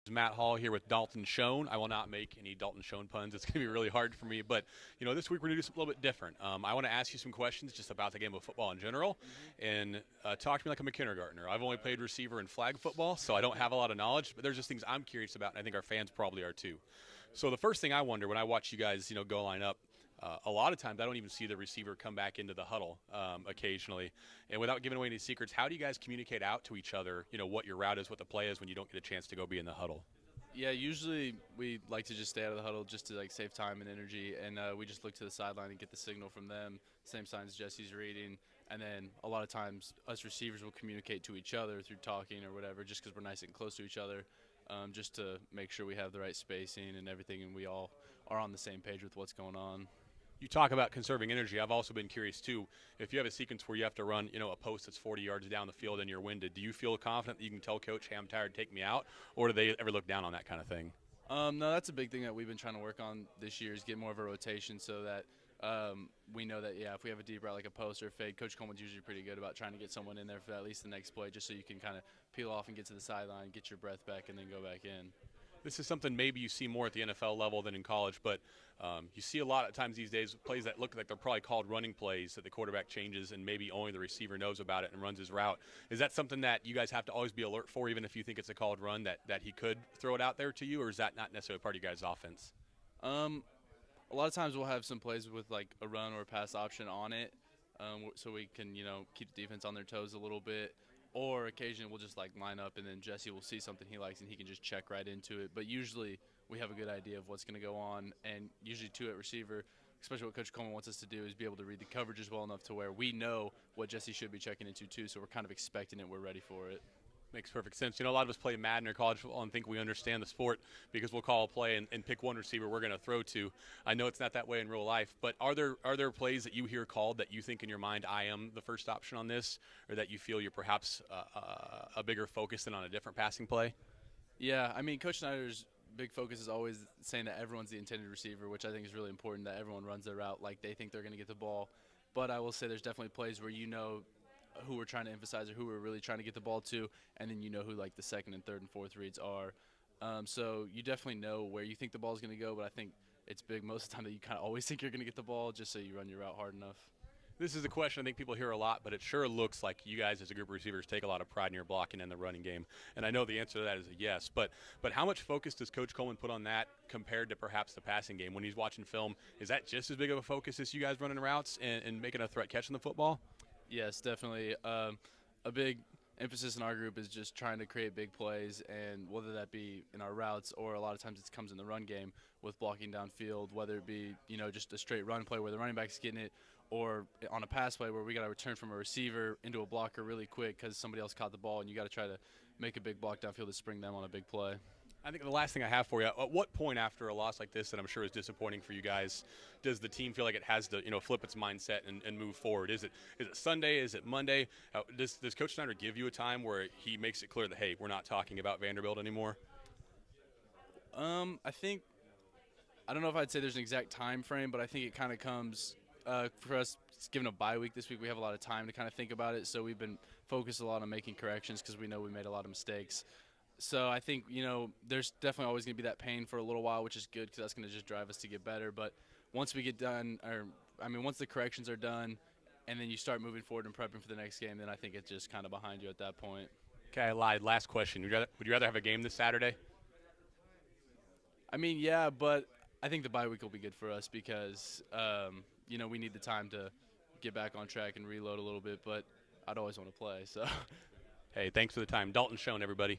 Matt Hall here with Dalton Schoen. I will not make any Dalton Schoen puns. It's going to be really hard for me. But, this week we're going to do something a little bit different. I want to ask you some questions just about the game of football in general and talk to me like I'm a kindergartner. I've only played receiver in flag football, so I don't have a lot of knowledge. But there's just things I'm curious about, and I think our fans probably are too. So the first thing I wonder when I watch you guys, go line up, a lot of times I don't even see the receiver come back into the huddle occasionally. And without giving away any secrets, how do you guys communicate out to each other, what your route is, what the play is when you don't get a chance to go be in the huddle? Yeah, usually we like to just stay out of the huddle just to save time and energy, and we just look to the sideline and get the signal from them, same signs Jesse's reading, and then a lot of times us receivers will communicate to each other through talking or whatever, just because we're nice and close to each other, just to make sure we have the right spacing and everything, and we all are on the same page with what's going on. You talk about conserving energy. I've also been curious, too. If you have a sequence where you have to run, a post that's 40 yards down the field and you're winded, do you feel confident that you can tell Coach, hey, I'm tired, take me out? Or do they ever look down on that kind of thing? No, that's a big thing that we've been trying to work on this year is get more of a rotation so that we know that, if we have a deep route like a post or a fade, Coach Coleman's usually pretty good about trying to get someone in there for at least the next play just so you can kind of peel off and get to the sideline, get your breath back, and then go back in. This is something maybe you see more at the NFL level than in college, but you see a lot of times these days plays that look like they're probably called running plays that the quarterback changes and maybe only the receiver knows about it and runs his route. Is that something that you guys have to always be alert for, even if you think it's a called run, that he could throw it out there to you, or is that not necessarily part of you guys' offense? A lot of times we'll have some plays with a run or a pass option on it, so we can keep the defense on their toes a little bit. Or occasionally we'll just line up and then Jesse will see something he likes and he can just check right into it. But usually we have a good idea of what's going to go on, and usually too at receiver, especially what Coach Coleman wants us to do is be able to read the coverages well enough to where we know what Jesse should be checking into too, so we're kind of expecting it, we're ready for it. Makes perfect sense. A lot of us play Madden or college football and think we understand the sport because we'll call a play and pick one receiver we're going to throw to. I know it's not that way in real life, but are there plays that you hear called that you think in your mind, I am the first option on this, or that you feel you're perhaps a bigger focus than on a different passing play? Yeah, Coach Snyder's big focus is always saying that everyone's the intended receiver, which I think is really important, that everyone runs their route like they think they're going to get the ball. But I will say there's definitely plays where who we're trying to emphasize or who we're really trying to get the ball to, and then who the second and third and fourth reads are. So you definitely know where you think the ball is going to go, but I think it's big most of the time that you kind of always think you're going to get the ball just so you run your route hard enough. This is a question I think people hear a lot, but it sure looks like you guys as a group of receivers take a lot of pride in your blocking and the running game. And I know the answer to that is a yes. But how much focus does Coach Coleman put on that compared to perhaps the passing game? When he's watching film, is that just as big of a focus as you guys running routes and making a threat catching the football? Yes, definitely. A big emphasis in our group is just trying to create big plays, and whether that be in our routes or a lot of times it comes in the run game with blocking downfield, whether it be just a straight run play where the running back's getting it, or on a pass play where we got to return from a receiver into a blocker really quick because somebody else caught the ball, and you got to try to make a big block downfield to spring them on a big play. I think the last thing I have for you, at what point after a loss like this that I'm sure is disappointing for you guys, does the team feel like it has to flip its mindset and move forward? Is it Sunday? Is it Monday? Does Coach Snyder give you a time where he makes it clear that, hey, we're not talking about Vanderbilt anymore? I don't know if I'd say there's an exact time frame, but I think it kind of comes for us, given a bye week this week, we have a lot of time to kind of think about it, so we've been focused a lot on making corrections because we know we made a lot of mistakes. So I think, there's definitely always going to be that pain for a little while, which is good because that's going to just drive us to get better. But once we get done, once the corrections are done and then you start moving forward and prepping for the next game, then I think it's just kind of behind you at that point. Okay, I lied. Last question. Would you rather have a game this Saturday? Yeah, but I think the bye week will be good for us because, we need the time to get back on track and reload a little bit. But I'd always want to play. So. Hey, thanks for the time. Dalton Schoen, everybody.